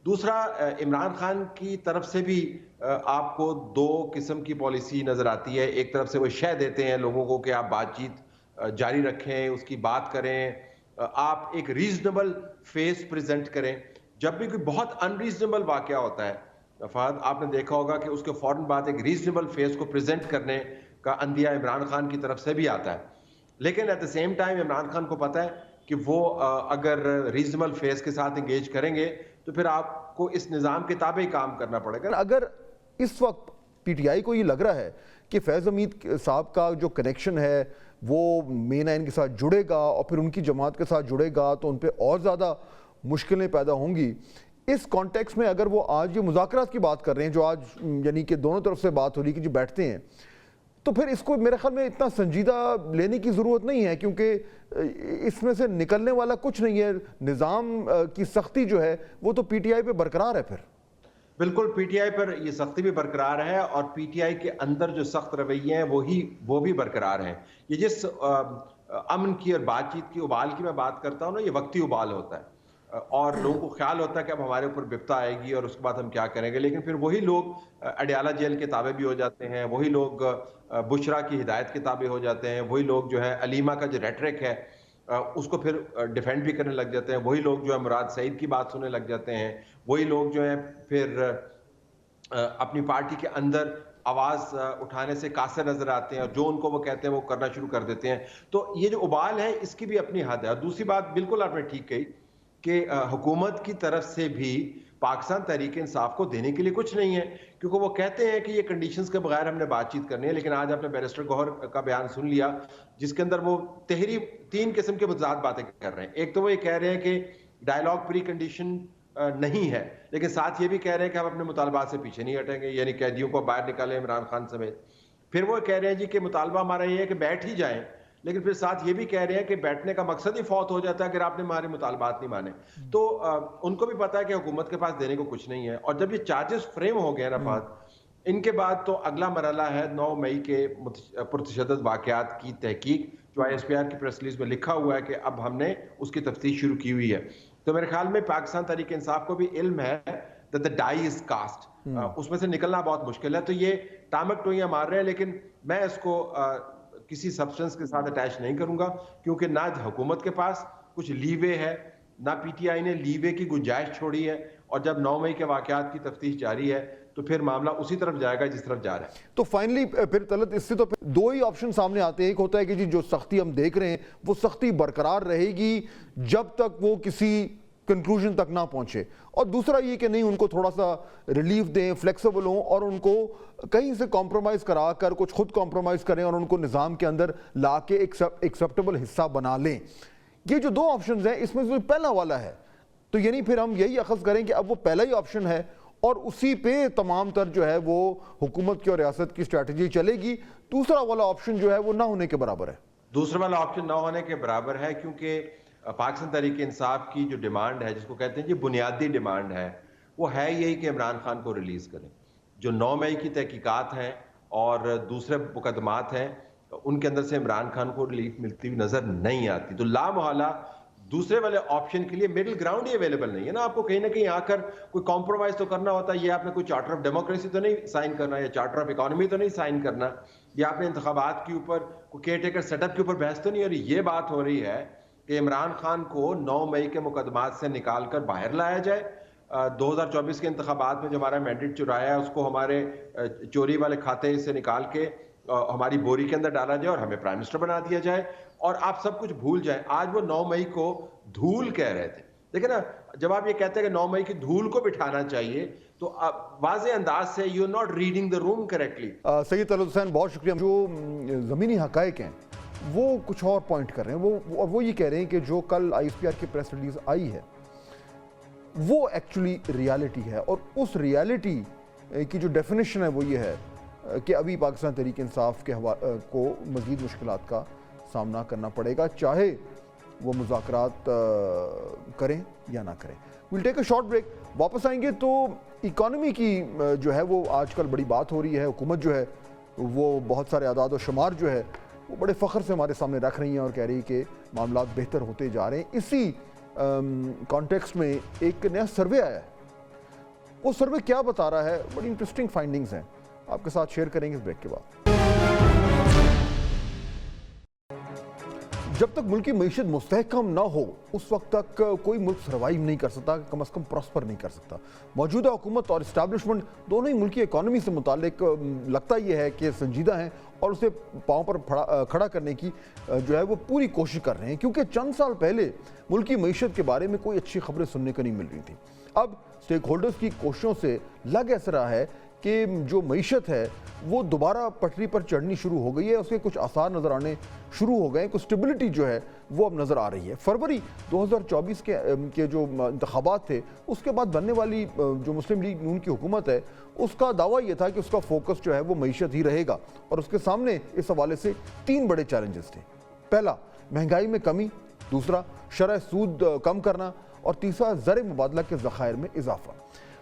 دوسرا, عمران خان کی طرف سے بھی آپ کو دو قسم کی پالیسی نظر آتی ہے. ایک طرف سے وہ شے دیتے ہیں لوگوں کو کہ آپ بات چیت جاری رکھیں, اس کی بات کریں, آپ ایک ریزنیبل فیس پریزنٹ کریں. جب بھی کوئی بہت انریزنیبل واقعہ ہوتا ہے فہد, آپ نے دیکھا ہوگا کہ اس کے فوراً بعد ایک ریزنیبل فیس کو پریزنٹ کرنے کا اندیہ عمران خان کی طرف سے بھی آتا ہے. لیکن at the same time Imran Khan کو پتہ ہے کہ وہ اگر ریزنیبل فیس کے ساتھ انگیج کریں گے تو پھر آپ کو اس نظام کے تابع ہی کام کرنا پڑے گا. اگر اس وقت پی ٹی آئی کو یہ لگ رہا ہے کہ فیض حمید صاحب کا جو کنیکشن ہے وہ مین آئین کے ساتھ جڑے گا اور پھر ان کی جماعت کے ساتھ جڑے گا, تو ان پہ اور زیادہ مشکلیں پیدا ہوں گی. اس کانٹیکس میں اگر وہ آج یہ مذاکرات کی بات کر رہے ہیں, جو آج یعنی کہ دونوں طرف سے بات ہو رہی ہے کہ جو بیٹھتے ہیں, تو پھر اس کو میرے خیال میں اتنا سنجیدہ لینے کی ضرورت نہیں ہے, کیونکہ اس میں سے نکلنے والا کچھ نہیں ہے. نظام کی سختی جو ہے وہ تو پی ٹی آئی پہ برقرار ہے. پھر بالکل پی ٹی آئی پر یہ سختی بھی برقرار ہے, اور پی ٹی آئی کے اندر جو سخت رویے ہیں وہ بھی برقرار ہیں. یہ جس امن کی اور بات چیت کی ابال کی میں بات کرتا ہوں نا, یہ وقتی ابال ہوتا ہے, اور لوگوں کو خیال ہوتا ہے کہ اب ہمارے اوپر بپتا آئے گی اور اس کے بعد ہم کیا کریں گے. لیکن پھر وہی لوگ اڈیالہ جیل کے تابع بھی ہو جاتے ہیں, وہی لوگ بشرا کی ہدایت کے تابع ہو جاتے ہیں, وہی لوگ جو ہے علیمہ کا جو ریٹرک ہے اس کو پھر ڈیفینڈ بھی کرنے لگ جاتے ہیں. وہی لوگ جو ہے مراد سعید کی بات سننے لگ جاتے ہیں. وہی لوگ جو ہیں پھر اپنی پارٹی کے اندر آواز اٹھانے سے قاصر نظر آتے ہیں اور جو ان کو وہ کہتے ہیں وہ کرنا شروع کر دیتے ہیں. تو یہ جو ابال ہے اس کی بھی اپنی حد ہے. اور دوسری بات بالکل آپ نے ٹھیک کہی کہ حکومت کی طرف سے بھی پاکستان تحریک انصاف کو دینے کے لیے کچھ نہیں ہے, کیونکہ وہ کہتے ہیں کہ یہ کنڈیشنز کے بغیر ہم نے بات چیت کرنی ہے. لیکن آج آپ نے بیرسٹر گوہر کا بیان سن لیا جس کے اندر وہ تین قسم کے متضاد باتیں کر رہے ہیں. ایک تو وہ یہ کہہ رہے ہیں کہ ڈائیلاگ پری کنڈیشن نہیں ہے, لیکن ساتھ یہ بھی کہہ رہے ہیں کہ ہم اپنے مطالبات سے پیچھے نہیں ہٹیں گے, یعنی قیدیوں کو باہر نکالیں عمران خان سمیت. پھر وہ کہہ رہے ہیں جی کہ مطالبہ ہمارا یہ ہے کہ بیٹھ ہی جائیں, لیکن پھر ساتھ یہ بھی کہہ رہے ہیں کہ بیٹھنے کا مقصد ہی فوت ہو جاتا ہے اگر آپ نے ہمارے مطالبات نہیں مانے. تو ان کو بھی پتا ہے کہ حکومت کے پاس دینے کو کچھ نہیں ہے. اور جب یہ چارجز فریم ہو گئے نا فہد, ان کے بعد تو اگلا مرحلہ ہے 9 مئی کے پرتشدد واقعات کی تحقیق, جو ISPR کی پریس ریلیز میں لکھا ہوا ہے کہ اب ہم نے اس کی تفتیش شروع کی ہوئی ہے. تو میرے خیال میں پاکستان تحریک انصاف کو بھی علم ہے that the die is cast, اس میں سے نکلنا بہت مشکل ہے. تو یہ ٹامک ٹوئیاں مار رہے ہیں, لیکن میں اس کو کسی سبسٹنس کے ساتھ اٹیچ نہیں کروں گا, کیونکہ نہ حکومت کے پاس کچھ لیوے ہے, نہ PTI نے لیوے کی گنجائش چھوڑی ہے. اور جب 9 مئی کے واقعات کی تفتیش جاری ہے تو پھر معاملہ اسی طرف جائے گا جس طرف جا رہا ہے. تو فائنلی پھر طلعت اس سے تو دو ہی آپشن سامنے آتے ہیں. ایک ہوتا ہے کہ جی جو سختی ہم دیکھ رہے ہیں وہ سختی برقرار رہے گی جب تک وہ کسی کنکلوژن تک نہ پہنچے, اور دوسرا یہ کہ نہیں ان کو تھوڑا سا ریلیف دیں, فلیکسیبل ہوں اور ان کو کہیں سے کمپرومائز کرا کر کچھ خود کمپرومائز کریں اور ان کو نظام کے اندر لا کے ایکسیپٹیبل حصہ بنا لیں. یہ جو دو آپشنز ہیں اس میں جو پہلا والا ہے تو یعنی پھر ہم یہی اخذ کریں کہ اب وہ پہلا ہی آپشن ہے اور اسی پہ تمام تر جو ہے وہ حکومت کی اور ریاست کی اسٹریٹجی چلے گی. دوسرا والا آپشن جو ہے وہ نہ ہونے کے برابر ہے. دوسرا والا آپشن نہ ہونے کے برابر ہے, کیونکہ پاکستان تحریک انصاف کی جو ڈیمانڈ ہے, جس کو کہتے ہیں جی بنیادی ڈیمانڈ ہے, وہ ہے یہی کہ عمران خان کو ریلیز کریں. جو 9 مئی کی تحقیقات ہیں اور دوسرے مقدمات ہیں ان کے اندر سے عمران خان کو ریلیف ملتی ہوئی نظر نہیں آتی. تو لا محالہ دوسرے والے آپشن کے لیے مڈل گراؤنڈ ہی اویلیبل نہیں ہے نا. آپ کو کہیں نہ کہیں آ کر کوئی کمپرومائز تو کرنا ہوتا ہے. یہ آپ نے کوئی چارٹر آف ڈیموکریسی تو نہیں سائن کرنا, یا چارٹر آف اکانومی تو نہیں سائن کرنا, یا آپ نے انتخابات کے اوپر کوئی کیئر ٹیکر سیٹ اپ کے اوپر بحث تو نہیں ہو رہی. یہ بات ہو رہی ہے کہ عمران خان کو 9 مئی کے مقدمات سے نکال کر باہر لایا جائے. 2024 کے انتخابات میں جو ہمارا مینڈیٹ چرایا ہے اس کو ہمارے چوری والے کھاتے سے نکال کے ہماری بوری کے اندر ڈالا جائے اور ہمیں پرائم منسٹر بنا دیا جائے اور آپ سب کچھ بھول جائیں. آج وہ 9 مئی کو دھول کہہ رہے تھے, دیکھیں نا, جب آپ یہ کہتے ہیں کہ 9 مئی کی دھول کو بٹھانا چاہیے تو واضح انداز سے you not reading the room correctly. Syed Talat Hussain بہت شکریہ. جو زمینی حقائق ہیں وہ کچھ اور پوائنٹ کر رہے ہیں, وہ یہ کہہ رہے ہیں کہ جو کل ISPR کی پریس ریلیز آئی ہے وہ ایکچولی ریالٹی ہے, اور اس ریالٹی کی جو ڈیفینیشن ہے وہ یہ ہے کہ ابھی پاکستان تحریک انصاف کے کو مزید مشکلات کا سامنا کرنا پڑے گا, چاہے وہ مذاکرات کریں یا نہ کریں. We'll take a short break. واپس آئیں گے تو اکانومی کی جو ہے وہ آج کل بڑی بات ہو رہی ہے. حکومت جو ہے وہ بہت سارے اعداد و شمار جو ہے وہ بڑے فخر سے ہمارے سامنے رکھ رہی ہیں اور کہہ رہی کہ معاملات بہتر ہوتے جا رہے ہیں. اسی کانٹیکسٹ میں ایک نیا سروے آیا ہے. وہ سروے کیا بتا رہا ہے؟ بڑی انٹرسٹنگ فائنڈنگز ہیں, آپ کے ساتھ شیئر کریں گے اس بریک کے بعد. جب تک ملکی معیشت مستحکم نہ ہو اس وقت تک کوئی ملک سروائیو نہیں کر سکتا, کم از کم پراسپر نہیں کر سکتا. موجودہ حکومت اور اسٹیبلشمنٹ دونوں ہی ملکی اکانومی سے متعلق لگتا یہ ہے کہ سنجیدہ ہیں اور اسے پاؤں پر کھڑا کرنے کی جو ہے وہ پوری کوشش کر رہے ہیں, کیونکہ چند سال پہلے ملکی معیشت کے بارے میں کوئی اچھی خبریں سننے کو نہیں مل رہی تھی. اب اسٹیک ہولڈرز کی کوششوں سے لگ ایسا رہا ہے کہ جو معیشت ہے وہ دوبارہ پٹری پر چڑھنی شروع ہو گئی ہے, اس کے کچھ آثار نظر آنے شروع ہو گئے ہیں, کچھ اسٹیبلٹی جو ہے وہ اب نظر آ رہی ہے. فروری 2024 کے جو انتخابات تھے اس کے بعد بننے والی جو مسلم لیگ نون کی حکومت ہے اس کا دعویٰ یہ تھا کہ اس کا فوکس جو ہے وہ معیشت ہی رہے گا, اور اس کے سامنے اس حوالے سے 3 بڑے چیلنجز تھے. پہلا, مہنگائی میں کمی, دوسرا شرح سود کم کرنا, اور تیسرا زر مبادلہ کے ذخائر میں اضافہ.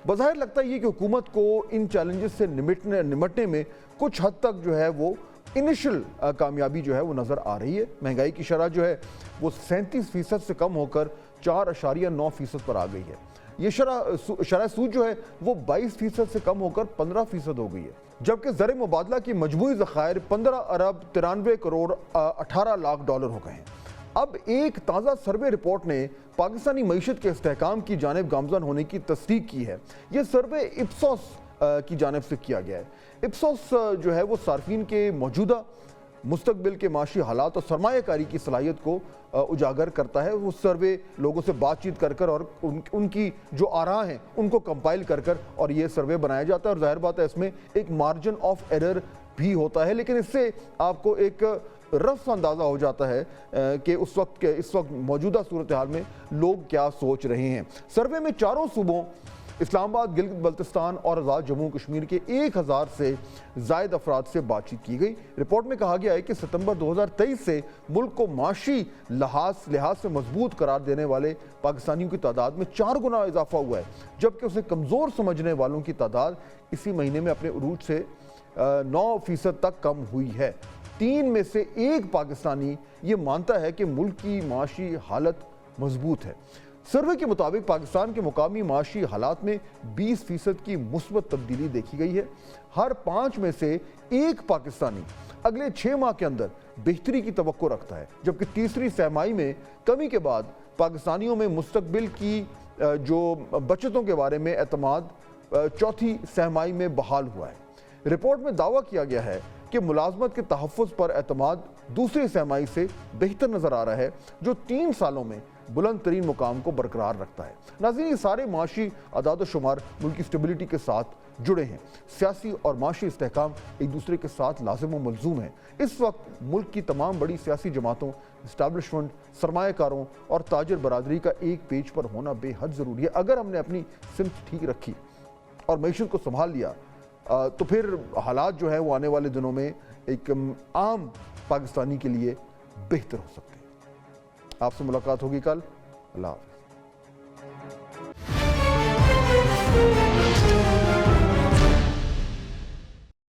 بظاہر لگتا ہے یہ کہ حکومت کو ان چیلنجز سے نمٹنے میں کچھ حد تک جو ہے وہ انیشل کامیابی جو ہے وہ نظر آ رہی ہے. مہنگائی کی شرح جو ہے وہ 37% سے کم ہو کر 4.9% پر آ گئی ہے. یہ شرح سود جو ہے وہ 22% سے کم ہو کر 15% ہو گئی ہے, جبکہ زر مبادلہ کی مجموعی ذخائر 15 ارب 93 کروڑ 18 لاکھ ڈالر ہو گئے ہیں. اب ایک تازہ سروے رپورٹ نے پاکستانی معیشت کے استحکام کی جانب گامزن ہونے کی تصدیق کی ہے. یہ سروے اپسوس کی جانب سے کیا گیا ہے. اپسوس جو ہے وہ صارفین کے موجودہ مستقبل کے معاشی حالات اور سرمایہ کاری کی صلاحیت کو اجاگر کرتا ہے. وہ سروے لوگوں سے بات چیت کر کر اور ان کی جو آراء ہیں ان کو کمپائل کر کر اور یہ سروے بنایا جاتا ہے, اور ظاہر بات ہے اس میں ایک مارجن آف ایرر بھی ہوتا ہے, لیکن اس سے آپ کو ایک رف اندازہ ہو جاتا ہے کہ اس وقت موجودہ صورتحال میں لوگ کیا سوچ رہے ہیں. سروے میں چاروں صوبوں اسلام آباد, گلگت بلتستان اور آزاد جموں کشمیر کے 1000 سے زائد افراد سے بات چیت کی گئی. رپورٹ میں کہا گیا ہے کہ ستمبر 2023 سے ملک کو معاشی لحاظ سے مضبوط قرار دینے والے پاکستانیوں کی تعداد میں 4 گنا اضافہ ہوا ہے, جبکہ اسے کمزور سمجھنے والوں کی تعداد اسی مہینے میں اپنے عروج سے 9% تک کم ہوئی ہے. 3 میں سے 1 پاکستانی یہ مانتا ہے کہ ملک کی معاشی حالت مضبوط ہے. سروے کے مطابق پاکستان کے مقامی معاشی حالات میں 20% کی مثبت تبدیلی دیکھی گئی ہے. ہر 5 میں سے 1 پاکستانی اگلے 6 ماہ کے اندر بہتری کی توقع رکھتا ہے, جبکہ تیسری سہمائی میں کمی کے بعد پاکستانیوں میں مستقبل کی جو بچتوں کے بارے میں اعتماد چوتھی سہمائی میں بحال ہوا ہے. رپورٹ میں دعویٰ کیا گیا ہے کہ ملازمت کے تحفظ پر اعتماد دوسری سہمائی سے بہتر نظر آ رہا ہے, جو 3 سالوں میں بلند ترین مقام کو برقرار رکھتا ہے. ناظرین, یہ سارے معاشی اعداد و شمار ملک کی اسٹیبلٹی کے ساتھ جڑے ہیں. سیاسی اور معاشی استحکام ایک دوسرے کے ساتھ لازم و ملزوم ہیں. اس وقت ملک کی تمام بڑی سیاسی جماعتوں, اسٹیبلشمنٹ, سرمایہ کاروں اور تاجر برادری کا ایک پیج پر ہونا بے حد ضروری ہے. اگر ہم نے اپنی سمت ٹھیک رکھی اور معیشت کو سنبھال لیا تو پھر حالات جو ہے وہ آنے والے دنوں میں ایک عام پاکستانی کے لیے بہتر ہو سکتے ہیں. آپ سے ملاقات ہوگی کل. اللہ حافظ.